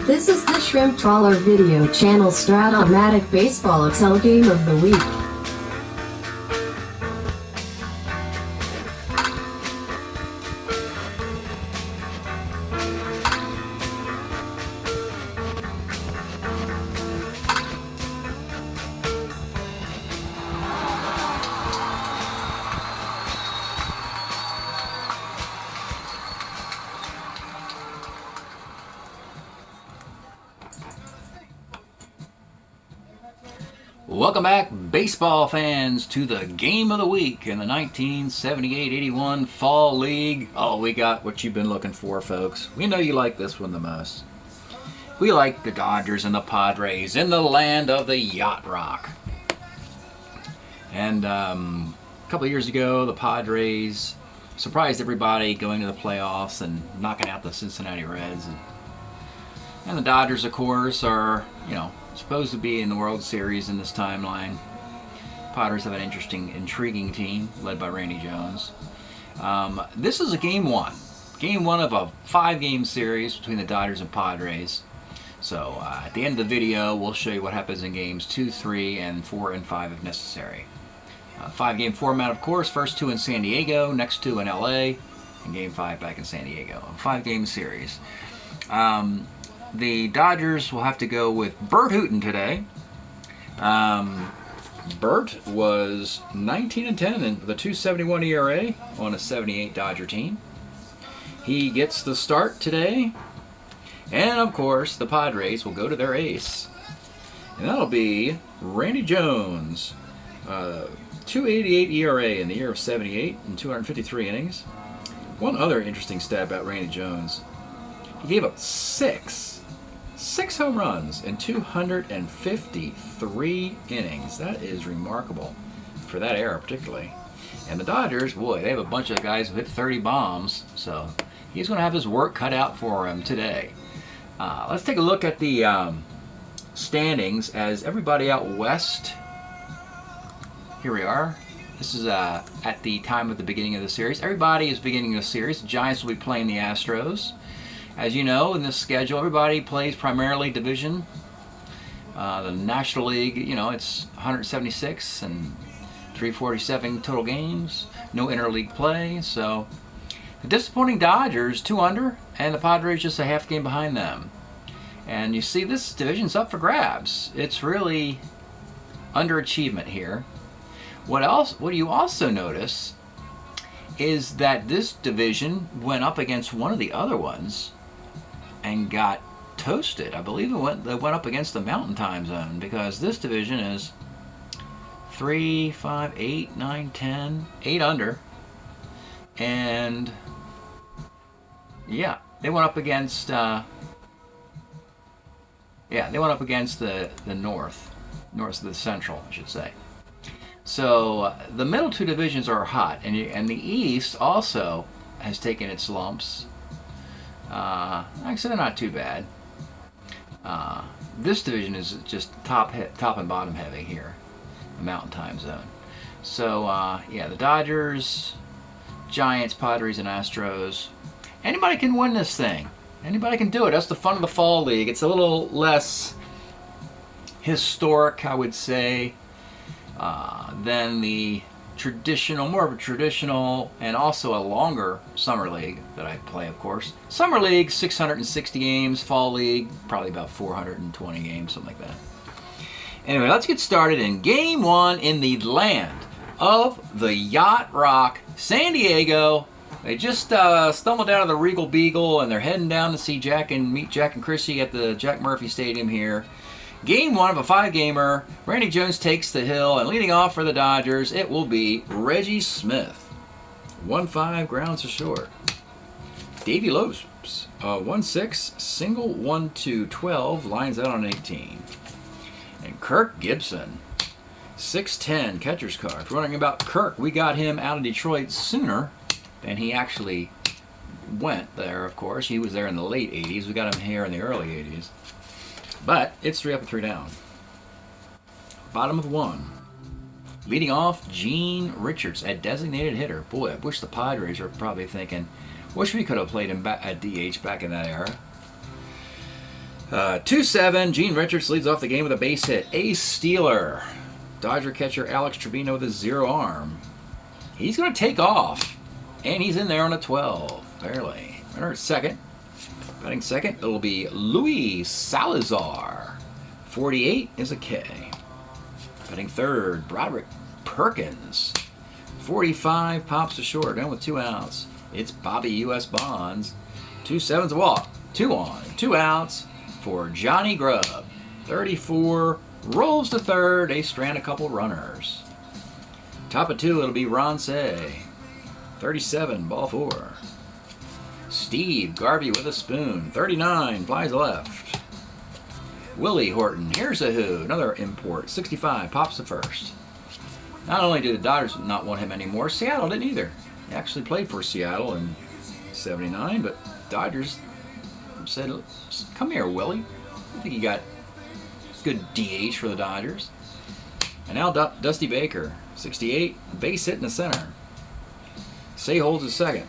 This is the Shrimp Trawler video channel Strat-O-Matic Baseball EXCEL Game of the Week. Welcome back, baseball fans, to the Game of the Week in the 1978-81 Fall League. Oh, we got what you've been looking for, folks. We know you like this one the most. We like the Dodgers and the Padres in the land of the Yacht Rock. And a couple of years ago, the Padres surprised everybody going to the playoffs and knocking out the Cincinnati Reds. And the Dodgers, of course, are, supposed to be in the World Series in this timeline. Padres have an interesting, intriguing team led by Randy Jones. This is a game one. Game one of a 5-game series between the Dodgers and Padres. So at the end of the video, we'll show you what happens in games 2, 3, and 4, and 5 if necessary. 5-game format, of course. First 2 in San Diego, next 2 in LA, and game 5 back in San Diego. A 5-game series. The Dodgers will have to go with Bert Hooton today. Bert was 19-10 with a 2.71 ERA on a 78 Dodger team. He gets the start today. And of course, the Padres will go to their ace. And that'll be Randy Jones. 2.88 ERA in the year of 78 and 253 innings. One other interesting stat about Randy Jones. He gave up 6 home runs in 253 innings. That is remarkable for that era particularly. And the Dodgers, boy, they have a bunch of guys who hit 30 bombs, so he's going to have his work cut out for him today. Let's take a look at the standings as everybody out west. Here we are. This is at the time of the beginning of the series. Everybody is beginning the series. The Giants will be playing the Astros. As you know, in this schedule, everybody plays primarily division. The National League, it's 176 and 347 total games. No interleague play. So the disappointing Dodgers, 2 under, and the Padres just a half game behind them. And you see this division's up for grabs. It's really underachievement here. What you also notice is that this division went up against one of the other ones and got toasted. I believe they went up against the Mountain Time Zone, because this division is 3, 5, 8, 9, 10, 8 under. And yeah, they went up against the north of the central, I should say. So the middle 2 divisions are hot, and the East also has taken its lumps. Actually, they're not too bad. This division is just top and bottom heavy here, the Mountain Time Zone. So yeah, the Dodgers, Giants, Padres, and Astros. Anybody can win this thing. Anybody can do it. That's the fun of the Fall League. It's a little less historic, I would say, than the traditional, more of a traditional and also a longer summer league that I play, of course. Summer league, 660 games. Fall league, probably about 420 games, something like that. Anyway, let's get started in game 1 in the land of the Yacht Rock, San Diego. They just stumbled out of the Regal Beagle, and they're heading down to see meet Jack and Chrissy at the Jack Murphy Stadium here. Game 1 of a 5-gamer. Randy Jones takes the hill, and leading off for the Dodgers, it will be Reggie Smith. 1-5, grounds to short. Davey Lopes, 1-6, single 1-2, 12, lines out on 18. And Kirk Gibson, 6-10, catcher's card. If we're wondering about Kirk, we got him out of Detroit sooner than he actually went there, of course. He was there in the late 80s. We got him here in the early 80s. But it's 3 up and 3 down. Bottom of 1. Leading off, Gene Richards, a designated hitter. Boy, I wish the Padres are probably thinking, wish we could have played him back at DH back in that era. 2-7. Gene Richards leads off the game with a base hit. Ace stealer. Dodger catcher Alex Trevino with a 0 arm. He's going to take off. And he's in there on a 12. Barely. Runner at second. Batting second, it'll be Luis Salazar. 48 is a K. Batting third, Broderick Perkins. 45 pops to short, down with 2 outs. It's Bobby U.S. Bonds. 2-7's a walk. 2 on, 2 outs for Johnny Grubb. 34 rolls to third. They strand a couple runners. Top of 2, it'll be Ron Say. 37, ball 4. Steve Garvey with a spoon. 39, flies left. Willie Horton, here's a who, another import. 65, pops to first. Not only did the Dodgers not want him anymore, Seattle didn't either. He actually played for Seattle in '79, but Dodgers said, come here, Willie. I think you got good DH for the Dodgers. And now Dusty Baker, 68, base hit in the center. Say holds his second.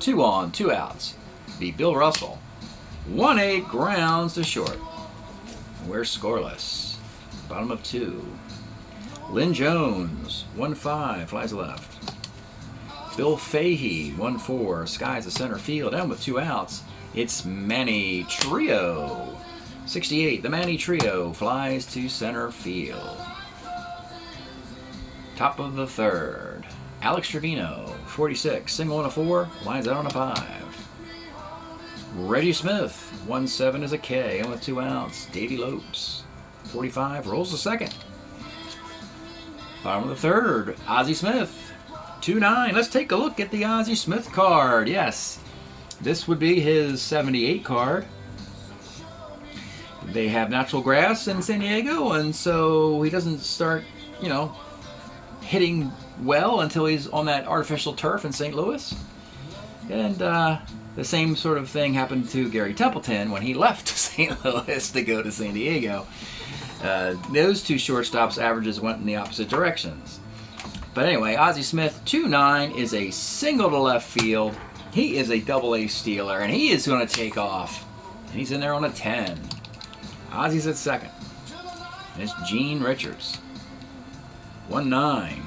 2 on, 2 outs. Beat Bill Russell. 1-8 grounds to short. We're scoreless. Bottom of 2. Lynn Jones, 1-5, flies left. Bill Fahey, 1-4, skies the center field, down with 2 outs. It's Manny Trio. 68, the Manny Trio flies to center field. Top of the third. Alex Trevino, 46, single on a 4, lines out on a 5. Reggie Smith, 1-7 is a K, and with 2 outs. Davey Lopes, 45, rolls the second. Bottom of the third, Ozzie Smith, 2-9. Let's take a look at the Ozzie Smith card. Yes, this would be his 78 card. They have natural grass in San Diego, and so he doesn't start, hitting well until he's on that artificial turf in St. Louis. And the same sort of thing happened to Gary Templeton when he left St. Louis to go to San Diego. Those 2 shortstops' averages went in the opposite directions. But anyway, Ozzie Smith, 2-9, is a single to left field. He is a double-A stealer, and he is going to take off. And he's in there on a 10. Ozzie's at second. And it's Gene Richards. 1-9.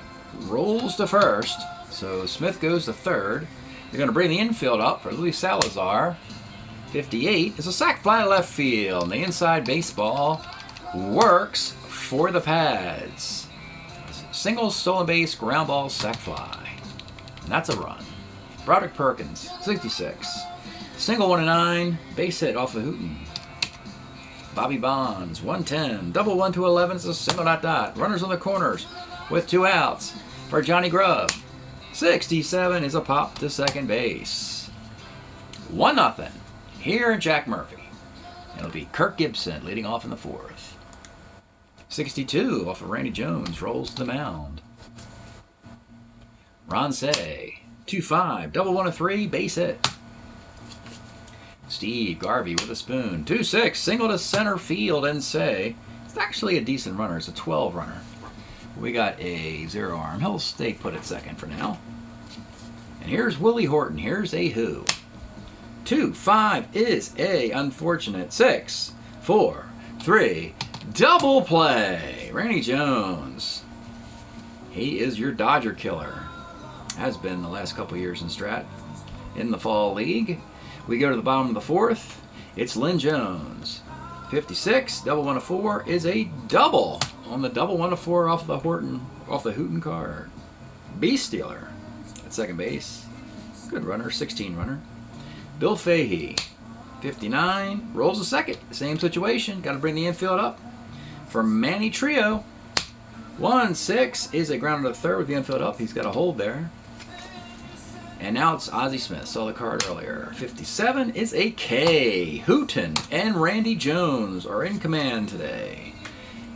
Rolls to first. So Smith goes to third. They're going to bring the infield up for Luis Salazar. 58 is a sac fly to left field. And the inside baseball works for the Pads. Single, stolen base, ground ball, sac fly. And that's a run. Broderick Perkins, 66. Single 1-9, base hit off of Hooten. Bobby Bonds, 110. Double 1 to 11 is a single dot. Runners on the corners with 2 outs for Johnny Grubb. 67 is a pop to second base. 1-0 here in Jack Murphy. It'll be Kirk Gibson leading off in the 4th. 62 off of Randy Jones rolls to the mound. Ron Say, 2-5, double 1-3, base hit. Steve Garvey with a spoon, 2-6, single to center field, and Say, it's actually a decent runner. It's a 12 runner. We got a 0 arm. He'll stay put at second for now. And here's Willie Horton. Here's a who. 2-5 is a unfortunate 6, 4, 3. Double play. Randy Jones. He is your Dodger killer. Has been the last couple years in Strat. In the Fall League. We go to the bottom of the 4th. It's Lynn Jones. 56, double 1-4 is a double on the double 1-4 off the Hooten card. Beast Stealer at second base. Good runner, 16 runner. Bill Fahey, 59, rolls the second. Same situation. Got to bring the infield up for Manny Trio. 1-6 is a grounder to third with the infield up. He's got a hold there. And now it's Ozzie Smith. Saw the card earlier. 57 is a K. Hooten and Randy Jones are in command today.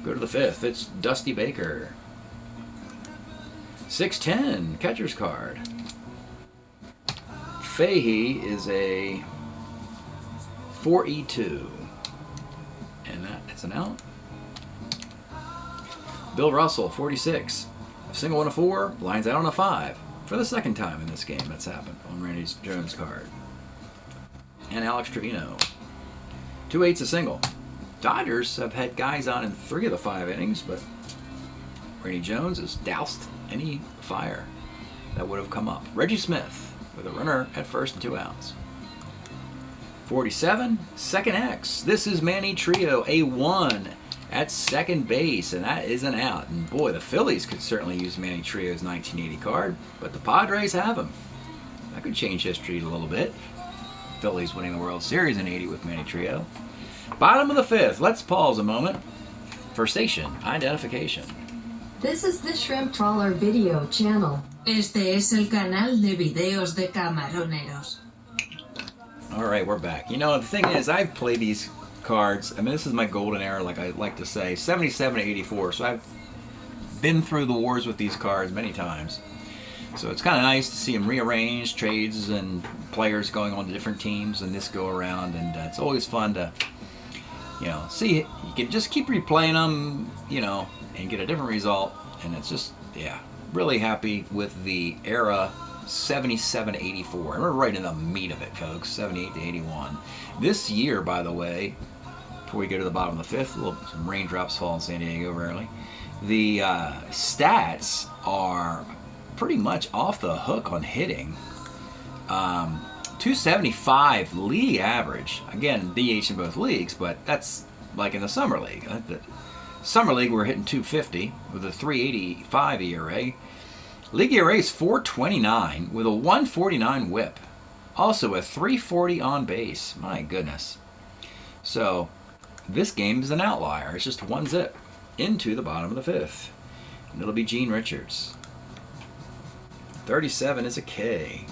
Go to the 5th. It's Dusty Baker. 610, catcher's card. Fahey is a 4E2. And that is an out. Bill Russell, 46. Single 1-4, lines out on a 5. For the second time in this game that's happened on Randy Jones' card. And Alex Trevino. 2/8 a single. Dodgers have had guys on in 3 of the 5 innings, but Randy Jones has doused any fire that would have come up. Reggie Smith with a runner at first and 2 outs. 47, second X. This is Manny Trio, a 1 at second base, and that is an out. And boy, the Phillies could certainly use Manny Trio's 1980 card, but the Padres have him. That could change history a little bit. Phillies winning the World Series in 80 with Manny Trio. Bottom of the 5th. Let's pause a moment for station identification. This is the Shrimp Trawler video channel. Este es el canal de videos de camaroneros. All right, we're back. You know, the thing is, I've played these cards. I mean, this is my golden era, like I like to say, 77 to 84. So I've been through the wars with these cards many times. So it's kind of nice to see them rearranged, trades and players going on to different teams and this go around. And it's always fun to, you know, see. You can just keep replaying them, you know, and get a different result. And it's just, yeah, really happy with the era 77 to 84. And we're right in the meat of it, folks, 78 to 81. This year, by the way, before we go to the bottom of the 5th, some raindrops fall in San Diego rarely. The stats are pretty much off the hook on hitting. 275 league average. Again, DH in both leagues, but that's like in the summer league. The summer league, we're hitting 250 with a 385 ERA. League ERA is 429 with a 149 whip. Also a 340 on base. My goodness. So this game is an outlier. It's just 1 zip into the bottom of the 5th. And it'll be Gene Richards. 37 is a K.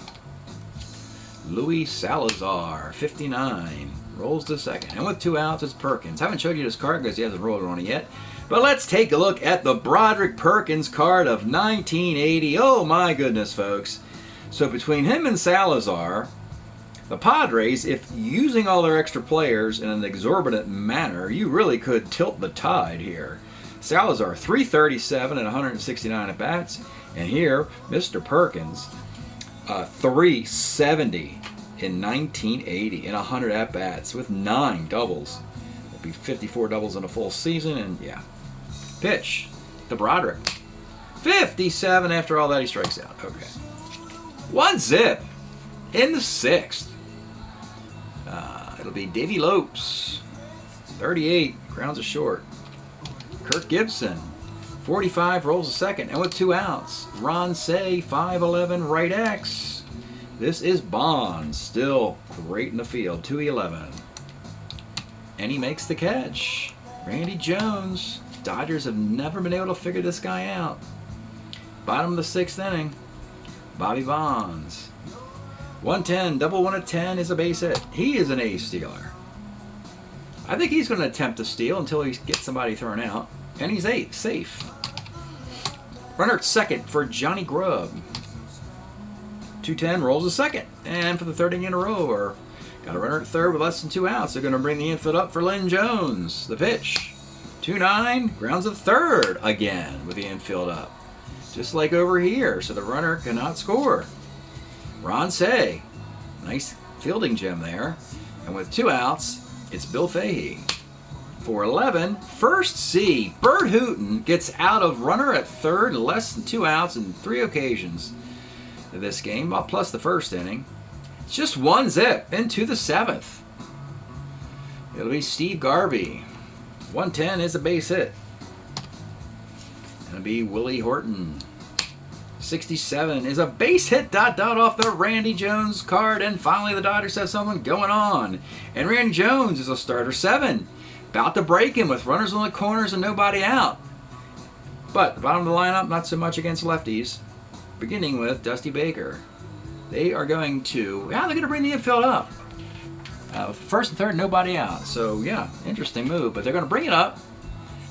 Luis Salazar, 59. Rolls to second. And with 2 outs, it's Perkins. Haven't showed you this card because he hasn't rolled on it yet. But let's take a look at the Broderick Perkins card of 1980. Oh my goodness, folks. So between him and Salazar, the Padres, if using all their extra players in an exorbitant manner, you really could tilt the tide here. Salazar, 337 and 169 at bats. And here, Mr. Perkins, 370 in 1980 and 100 at bats with 9 doubles. It'll be 54 doubles in a full season, and yeah. Pitch to Broderick. 57 after all that, he strikes out. Okay. 1 zip in the 6th. It'll be Davey Lopes. 38, grounds a short. Kirk Gibson. 45, rolls a second. And with 2 outs, Ron Say, 5'11", right X. This is Bonds, still great in the field, 211. And he makes the catch. Randy Jones. Dodgers have never been able to figure this guy out. Bottom of the 6th inning, Bobby Bonds. 110, double 1 at 10 is a base hit. He is an ace stealer. I think he's going to attempt to steal until he gets somebody thrown out. And he's safe. Runner at second for Johnny Grubb. 210, rolls a second. And for the 3rd inning in a row, got a runner at third with less than 2 outs. They're going to bring the infield up for Lynn Jones. The pitch. 2-9, grounds a third again with the infield up. Just like over here, so the runner cannot score. Ron Say, nice fielding gem there. And with 2 outs, it's Bill Fahey. 411, first C. Bert Hooton gets out of runner at third, less than 2 outs in 3 occasions of this game, plus the 1st inning. It's just 1 zip into the 7th. It'll be Steve Garvey. 110 is a base hit. It'll be Willie Horton. 67 is a base hit, off the Randy Jones card. And finally, the Dodgers have something going on. And Randy Jones is a starter 7. About to break him with runners on the corners and nobody out. But the bottom of the lineup, not so much against lefties. Beginning with Dusty Baker. They are going to, they're going to bring the infield up. 1st and 3rd, nobody out. So, yeah, interesting move. But they're going to bring it up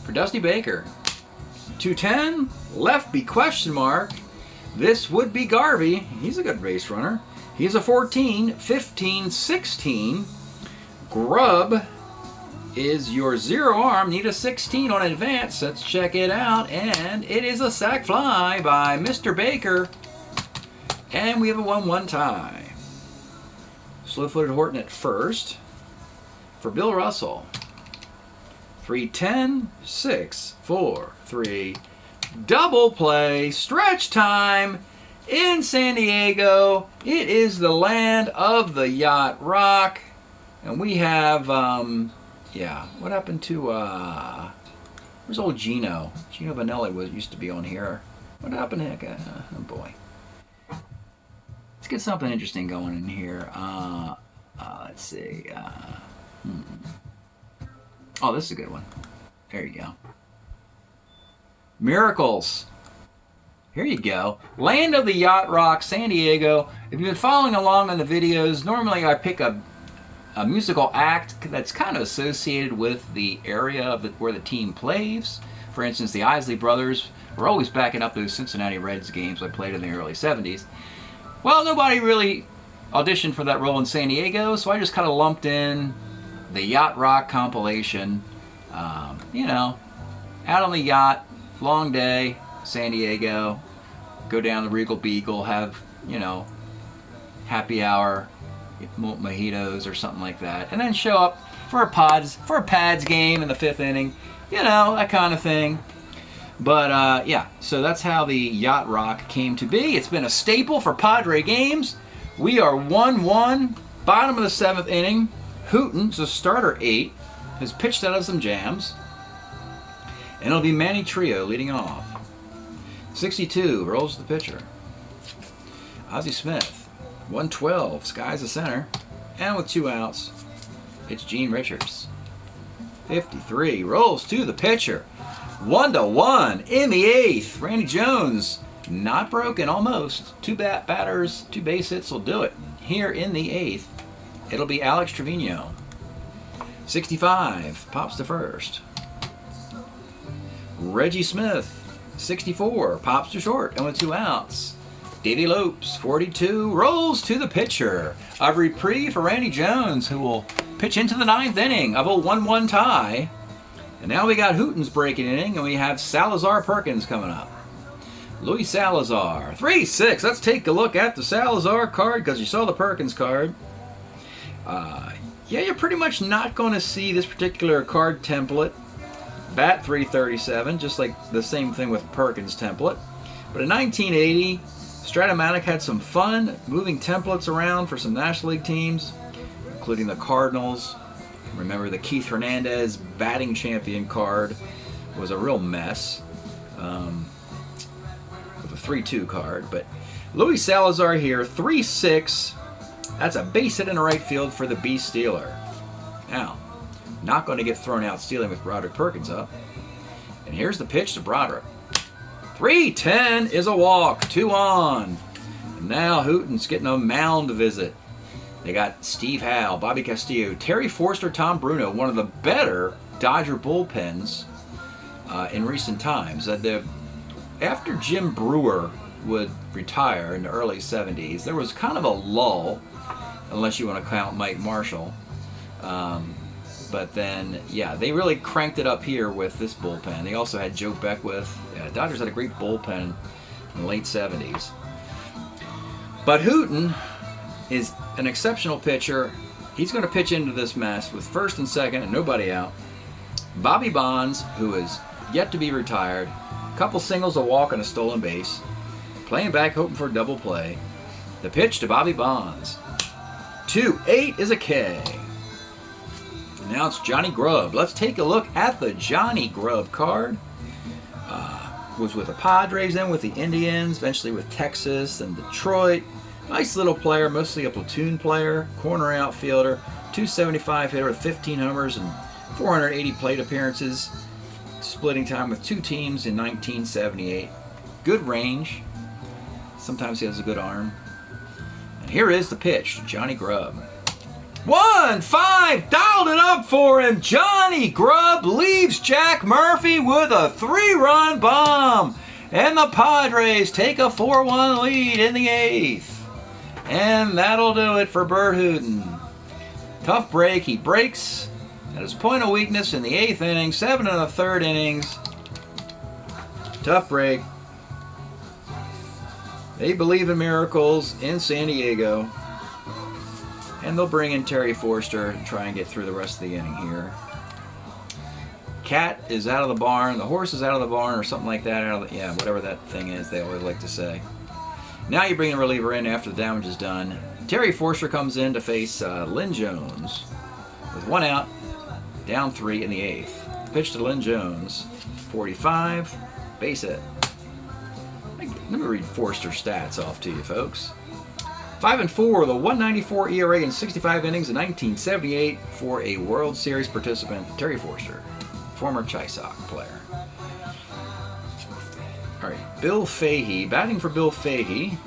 for Dusty Baker. 210, left be question mark. This would be Garvey. He's a good base runner. He's a 14, 15, 16. Grubb is your 0 arm. Need a 16 on advance. Let's check it out. And it is a sac fly by Mr. Baker. And we have a 1-1 tie. Slow-footed Horton at first. for Bill Russell. 3-10, 6, 4, 3. Double play, stretch time in San Diego. It is the land of the yacht rock. And we have, yeah, what happened to, where's old Gino? Gino Vanelli used to be on here. What happened to, oh boy. Let's get something interesting going in here. Let's see. Oh, this is a good one. There you go. Miracles. Here you go. Land of the Yacht Rock, San Diego. If you've been following along on the videos, normally I pick a musical act that's kind of associated with the area of where the team plays. For instance, the Isley Brothers were always backing up those Cincinnati Reds games I played in the early 70s. Well, nobody really auditioned for that role in San Diego, so I just kind of lumped in the Yacht Rock compilation. You know, out on the yacht, long day, San Diego, go down the Regal Beagle, have, you know, happy hour, mojitos or something like that, and then show up for a Pads game in the 5th inning, you know, that kind of thing. But yeah, so that's how the Yacht Rock came to be. It's been a staple for Padre games. We are 1-1, bottom of the 7th inning. Hooten's a starter 8, has pitched out of some jams, and it'll be Manny Trio leading off. 62 rolls the pitcher. Ozzie Smith, 112, skies the center, and with 2 outs, it's Gene Richards. 53 rolls to the pitcher. 1-1 in the 8th. Randy Jones, not broken, almost. 2 batters, 2 base hits will do it. Here in the 8th, it'll be Alex Trevino. 65 pops to first. Reggie Smith, 64, pops to short, and with 2 outs. Davey Lopes, 42, rolls to the pitcher. A reprieve for Randy Jones, who will pitch into the 9th inning of a 1-1 tie. And now we got Hooten's breaking inning, and we have Salazar Perkins coming up. Luis Salazar, 3-6. Let's take a look at the Salazar card, because you saw the Perkins card. Yeah, you're pretty much not going to see this particular card template. Bat 337, just like the same thing with Perkins template. But in 1980, Strat-O-Matic had some fun moving templates around for some National League teams, including the Cardinals. Remember, the Keith Hernandez batting champion card was a real mess with a 3-2 card. But Luis Salazar here, 3-6. That's a base hit in the right field for the Beast Stealer. Now, not going to get thrown out stealing with Broderick Perkins up. And here's the pitch to Broderick. 3-10 is a walk, 2 on. And now Hooten's getting a mound visit. They got Steve Howe, Bobby Castillo, Terry Forster, Tom Bruno, one of the better Dodger bullpens in recent times. After Jim Brewer would retire in the early 70s, there was kind of a lull, unless you want to count Mike Marshall. But then, yeah, they really cranked it up here with this bullpen. They also had Joe Beckwith. Dodgers had a great bullpen in the late 70s. But Hooten is an exceptional pitcher. He's going to pitch into this mess with first and second and nobody out. Bobby Bonds, who is yet to be retired, a couple singles, a walk, and a stolen base. Playing back, hoping for a double play. The pitch to Bobby Bonds. 2-8 is a K. And now it's Johnny Grubb. Let's take a look at the Johnny Grubb card. Was with the Padres, then with the Indians, eventually with Texas and Detroit. Nice little player, mostly a platoon player, corner outfielder, 275 hitter with 15 homers and 480 plate appearances. Splitting time with 2 teams in 1978. Good range. Sometimes he has a good arm. And here is the pitch to Johnny Grubb. 1-5, dialed it up for him. Johnny Grubb leaves Jack Murphy with a 3-run bomb. And the Padres take a 4-1 lead in the 8th. And that'll do it for Bert Hooten. Tough break. He breaks at his point of weakness in the 8th inning, 7 1/3 innings. Tough break. They believe in miracles in San Diego. And they'll bring in Terry Forster and try and get through the rest of the inning here. Cat is out of the barn. The horse is out of the barn or something like that. Yeah, whatever that thing is, they always like to say. Now you bring the reliever in after the damage is done. Terry Forster comes in to face Lynn Jones with 1 out, down 3 in the 8th. Pitch to Lynn Jones, 45, base hit. Let me read Forster's stats off to you, folks. 5-4 with a 1.94 ERA in 65 innings in 1978 for a World Series participant, Terry Forster, former Chi Sox player. All right, Bill Fahey, batting for Bill Fahey.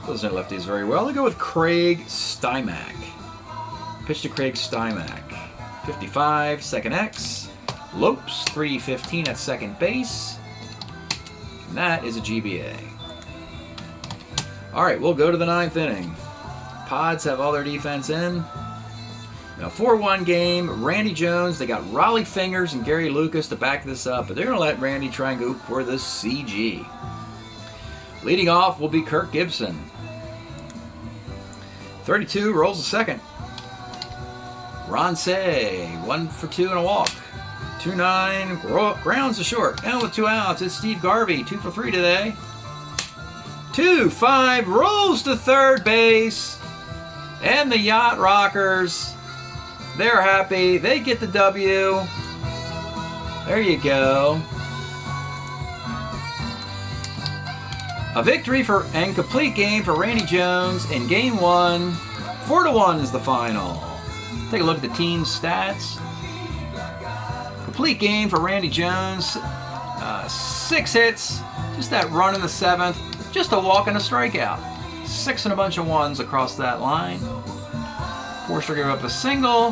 Those aren't lefties very well. They go with Craig Stymack. Pitch to Craig Stymack. 55, second X. Lopes, 315 at second base. And that is a GBA. All right, we'll go to the 9th inning. Pods have all their defense in. Now, 4-1 game. Randy Jones, they got Raleigh Fingers and Gary Lucas to back this up, but they're going to let Randy try and go for the CG. Leading off will be Kirk Gibson. 32, rolls the second. Ron Say, 1 for 2 and a walk. 2-9, grounds to short. And with 2 outs, it's Steve Garvey, 2 for 3 today. 2-5, rolls to third base. And the Yacht Rockers, they're happy. They get the W. There you go. A victory and complete game for Randy Jones in Game 1. 4-1 is the final. Take a look at the team's stats. Complete game for Randy Jones. 6 hits, just that run in the 7th, just a walk and a strikeout. 6 and a bunch of ones across that line. Forster gave up a single.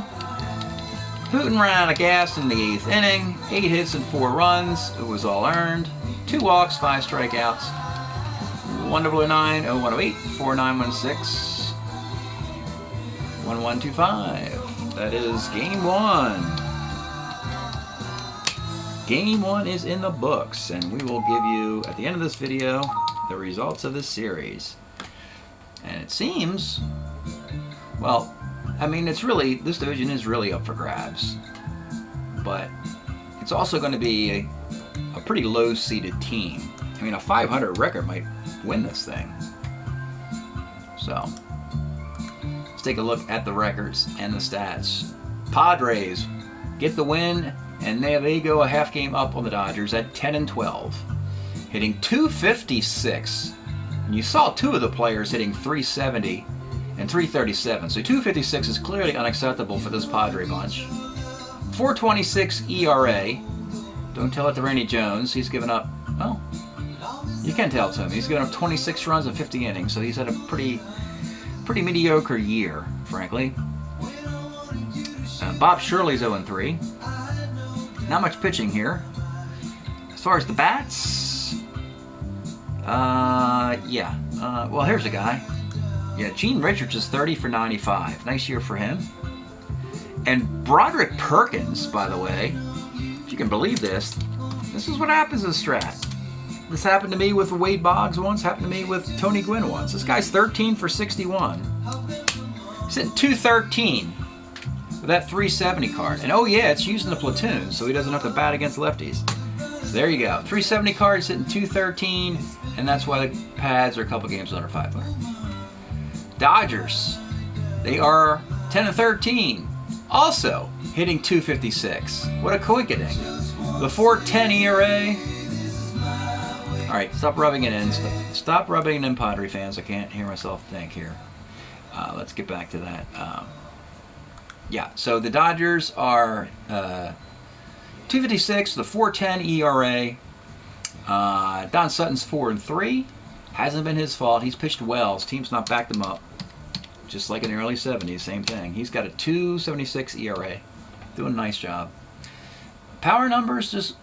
Hooten ran out of gas in the 8th inning. 8 hits and 4 runs. It was all earned. 2 walks, 5 strikeouts. 109, 0108, 4916, 1125. That is Game 1. Game 1 is in the books, and we will give you, at the end of this video, the results of this series. And it seems, well, I mean, it's really, this division is really up for grabs. But it's also going to be a pretty low-seeded team. I mean, a 500 record might win this thing. So, let's take a look at the records and the stats. Padres get the win, and they go a half game up on the Dodgers at 10-12, hitting .256. And you saw 2 of the players hitting .370 and .337. So .256 is clearly unacceptable for this Padre bunch. .426 ERA. Don't tell it to Randy Jones. He's given up, well, you can tell to him. He's given up 26 runs in 50 innings, so he's had a pretty mediocre year, frankly. Bob Shirley's 0-3. Not much pitching here. As far as the bats, well, here's a guy. Yeah, Gene Richards is 30 for 95. Nice year for him. And Broderick Perkins, by the way, if you can believe this is what happens in Strat. This happened to me with Wade Boggs once, happened to me with Tony Gwynn once. This guy's 13 for 61. He's hitting .213 with that .370 card. And oh yeah, it's using the platoon, so he doesn't have to bat against lefties. So there you go. .370 card, hitting .213, and that's why the Pads are a couple games under 500. Dodgers, they are 10-13. Also hitting .256. What a coincidence. The .410 ERA. All right, stop rubbing it in. Stop rubbing it in, Padre fans. I can't hear myself think here. Let's get back to that. Yeah, so the Dodgers are .256, the .410 ERA. Don Sutton's 4-3. Hasn't been his fault. He's pitched well. His team's not backed him up. Just like in the early 70s, same thing. He's got a .276 ERA. Doing a nice job. Power numbers, just,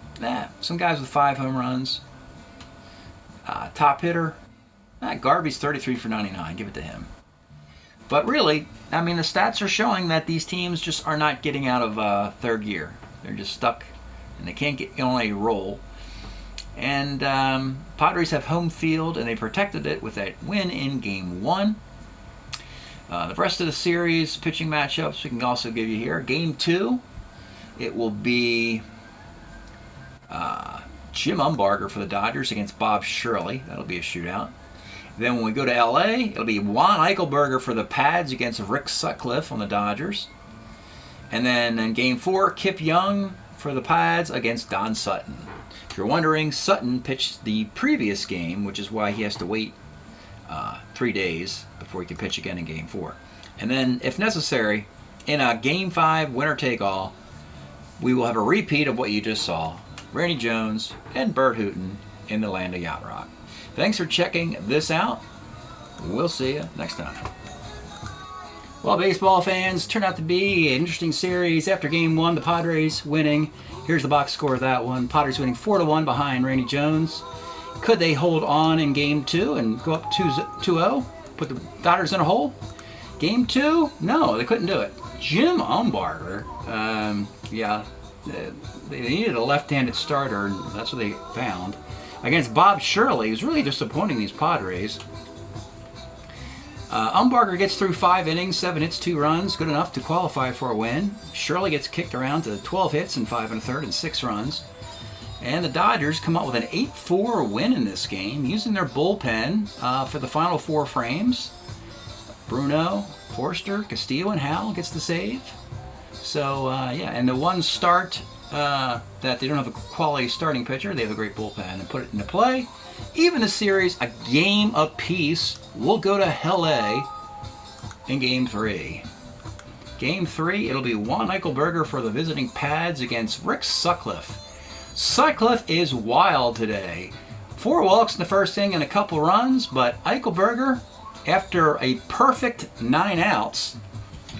some guys with 5 home runs. Top hitter, Garvey's 33 for 99. Give it to him. But really, I mean, the stats are showing that these teams just are not getting out of third gear. They're just stuck, and they can't get on a roll. And Padres have home field, and they protected it with that win in Game 1. The rest of the series pitching matchups we can also give you here. Game 2, it will be Jim Umbarger for the Dodgers against Bob Shirley. That'll be a shootout. Then when we go to LA, it'll be Juan Eichelberger for the Pads against Rick Sutcliffe on the Dodgers. And then in Game 4, Kip Young for the Pads against Don Sutton. If you're wondering, Sutton pitched the previous game, which is why he has to wait 3 days before he can pitch again in Game 4. And then, if necessary, in a Game 5 winner-take-all, we will have a repeat of what you just saw. Randy Jones and Bert Hooton in the land of Yacht Rock. Thanks for checking this out. We'll see you next time. Well, baseball fans, turned out to be an interesting series. After Game 1, the Padres winning. Here's the box score of that one. Padres winning 4-1 behind Randy Jones. Could they hold on in Game 2 and go up 2-0? Put the Dodgers in a hole? Game 2? No, they couldn't do it. Jim Umbarger, they needed a left-handed starter, and that's what they found. Against Bob Shirley, who's really disappointing these Padres. Umbarger gets through 5 innings, 7 hits, 2 runs, good enough to qualify for a win. Shirley gets kicked around to 12 hits and 5 1/3 and 6 runs. And the Dodgers come up with an 8-4 win in this game, using their bullpen for the final 4 frames. Bruno, Forster, Castillo, and Howell gets the save. So, and the one start that they don't have a quality starting pitcher, they have a great bullpen and put it into play. Even the series, a game apiece, will go to LA in Game 3. Game 3, it'll be Juan Eichelberger for the visiting Pads against Rick Sutcliffe. Sutcliffe is wild today. 4 walks in the first inning and a couple runs, but Eichelberger, after a perfect 9 outs,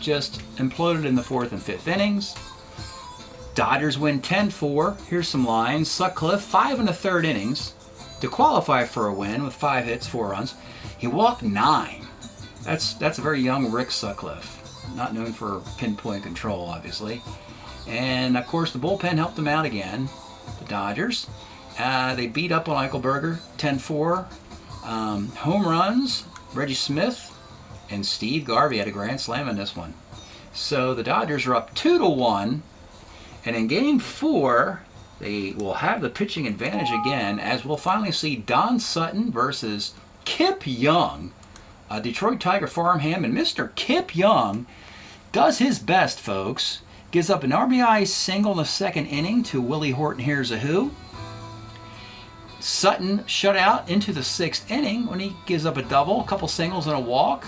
just imploded in the 4th and 5th innings. Dodgers win 10-4. Here's some lines. Sutcliffe, 5 1/3 innings to qualify for a win with 5 hits, 4 runs. He walked 9. That's a very young Rick Sutcliffe. Not known for pinpoint control, obviously. And, of course, the bullpen helped him out again. The Dodgers. They beat up on Eichelberger, 10-4. Home runs, Reggie Smith and Steve Garvey had a grand slam in this one. So the Dodgers are up 2-1. And in Game 4, they will have the pitching advantage again, as we'll finally see Don Sutton versus Kip Young, a Detroit Tiger farmhand. And Mr. Kip Young does his best, folks. Gives up an RBI single in the 2nd inning to Willie Horton Here's a Who. Sutton shut out into the 6th inning when he gives up a double, a couple singles and a walk.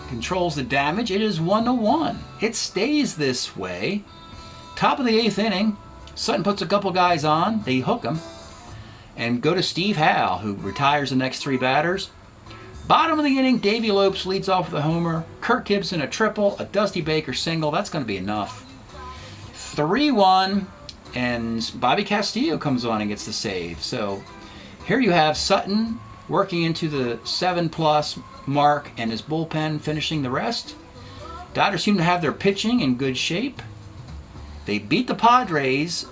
Controls the damage. It is 1-1. It stays this way. Top of the 8th inning, Sutton puts a couple guys on. They hook him and go to Steve Howe, who retires the next 3 batters. Bottom of the inning, Davey Lopes leads off with a homer. Kirk Gibson a triple, a Dusty Baker single. That's going to be enough. 3-1, and Bobby Castillo comes on and gets the save. So here you have Sutton working into the 7+ mark and his bullpen finishing the rest. Dodgers seem to have their pitching in good shape. They beat the Padres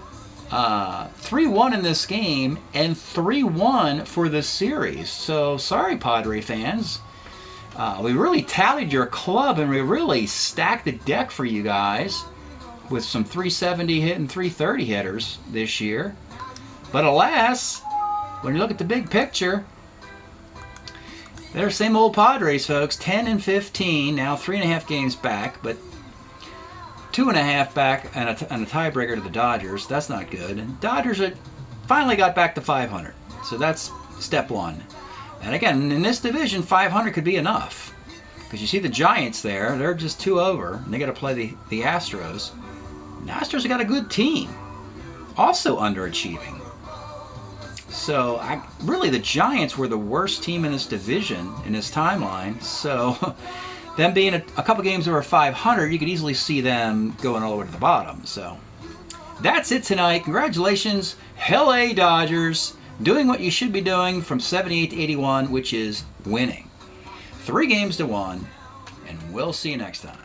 3-1 in this game and 3-1 for the series. So sorry, Padre fans. We really tallied your club and we really stacked the deck for you guys with some 370 hit and 330 hitters this year. But alas, when you look at the big picture, they're the same old Padres, folks. 10-15, now 3.5 games back, but 2.5 back and a tiebreaker to the Dodgers. That's not good. And Dodgers finally got back to 500. So that's step 1. And again, in this division, 500 could be enough. Because you see the Giants there, they're just 2 over, and they got to play the Astros. The Astros have got a good team, also underachieving. So really the Giants were the worst team in this division, in this timeline. So them being a couple games over 500, you could easily see them going all the way to the bottom. So that's it tonight. Congratulations, LA Dodgers, doing what you should be doing from 78 to 81, which is winning. 3 games to 1, and we'll see you next time.